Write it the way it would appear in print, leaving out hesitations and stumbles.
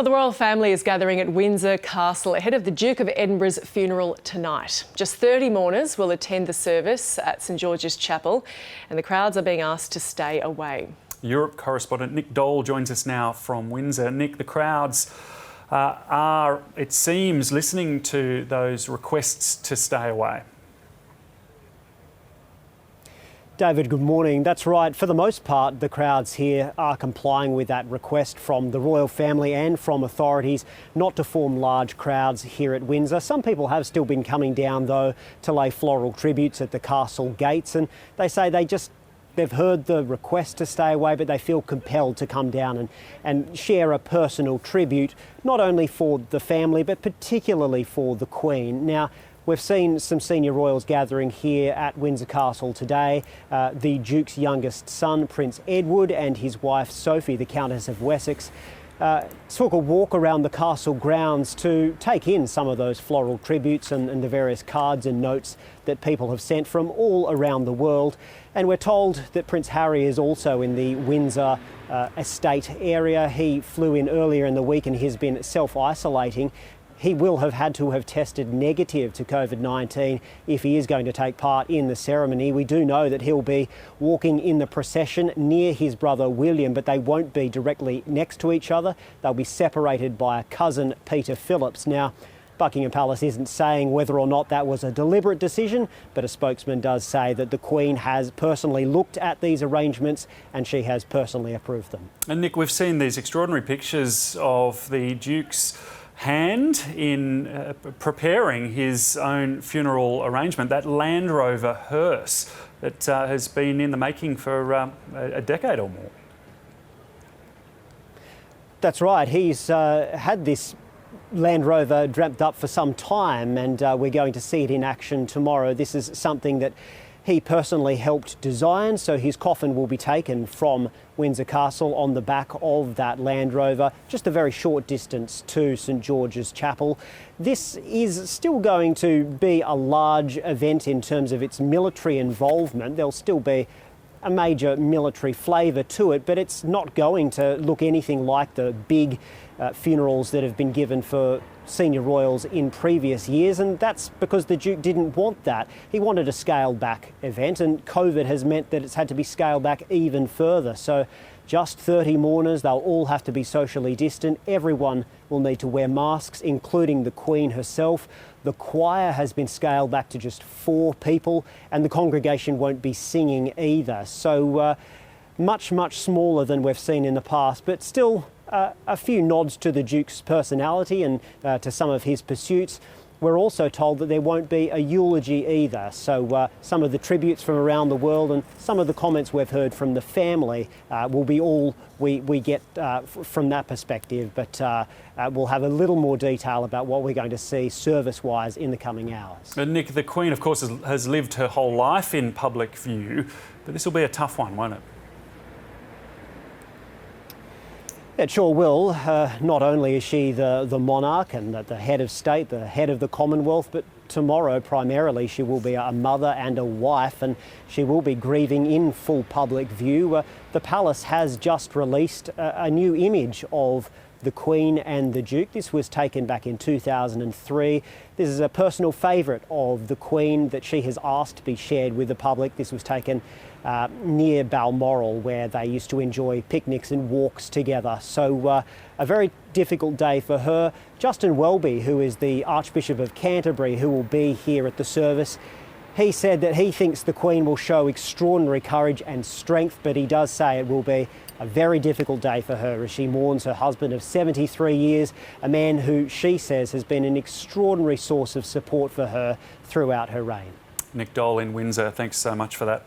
Well, the royal family is gathering at Windsor Castle ahead of the Duke of Edinburgh's funeral tonight. Just 30 mourners will attend the service at St George's Chapel, and the crowds are being asked to stay away. Europe correspondent Nick Dole joins us now from Windsor. Nick, the crowds are, it seems, listening to those requests to stay away. David, good morning. That's right. For the most part, the crowds here are complying with that request from the royal family and from authorities not to form large crowds here at Windsor. Some people have still been coming down, though, to lay floral tributes at the castle gates, and they say they've heard the request to stay away, but they feel compelled to come down and share a personal tribute, not only for the family, but particularly for the Queen. Now, we've seen some senior royals gathering here at Windsor Castle today. The Duke's youngest son, Prince Edward, and his wife Sophie, the Countess of Wessex, took a walk around the castle grounds to take in some of those floral tributes and the various cards and notes that people have sent from all around the world. And we're told that Prince Harry is also in the Windsor estate area. He flew in earlier in the week and has been self-isolating. He will have had to have tested negative to COVID-19 if he is going to take part in the ceremony. We do know that he'll be walking in the procession near his brother William, but they won't be directly next to each other. They'll be separated by a cousin, Peter Phillips. Now, Buckingham Palace isn't saying whether or not that was a deliberate decision, but a spokesman does say that the Queen has personally looked at these arrangements and she has personally approved them. And Nick, we've seen these extraordinary pictures of the Duke's hand in preparing his own funeral arrangement, that Land Rover hearse that has been in the making for a decade or more. That's right. He's had this Land Rover dreamt up for some time, and we're going to see it in action tomorrow. This is something that he personally helped design, so his coffin will be taken from Windsor Castle on the back of that Land Rover, just a very short distance to St George's Chapel. This is still going to be a large event in terms of its military involvement. There'll still be a major military flavour to it, but it's not going to look anything like the big funerals that have been given for senior royals in previous years, and that's because the Duke didn't want that. He wanted a scaled back event, and COVID has meant that it's had to be scaled back even further. So just 30 mourners, they'll all have to be socially distant. Everyone will need to wear masks, including the Queen herself. The choir has been scaled back to just 4 people, and the congregation won't be singing either. So much smaller than we've seen in the past, but still a few nods to the Duke's personality and to some of his pursuits. We're also told that there won't be a eulogy either. So some of the tributes from around the world and some of the comments we've heard from the family will be all we get from that perspective. But we'll have a little more detail about what we're going to see service-wise in the coming hours. And Nick, the Queen, of course, has lived her whole life in public view, but this will be a tough one, won't it? It sure will. Not only is she the monarch and the head of state, the head of the Commonwealth, but tomorrow primarily she will be a mother and a wife, and she will be grieving in full public view. The palace has just released a new image of the Queen and the Duke. This was taken back in 2003. This is a personal favourite of the Queen that she has asked to be shared with the public. This was taken near Balmoral, where they used to enjoy picnics and walks together. So a very difficult day for her. Justin Welby, who is the Archbishop of Canterbury, who will be here at the service, he said that he thinks the Queen will show extraordinary courage and strength, but he does say it will be a very difficult day for her as she mourns her husband of 73 years, a man who she says has been an extraordinary source of support for her throughout her reign. Nick Dole in Windsor, thanks so much for that.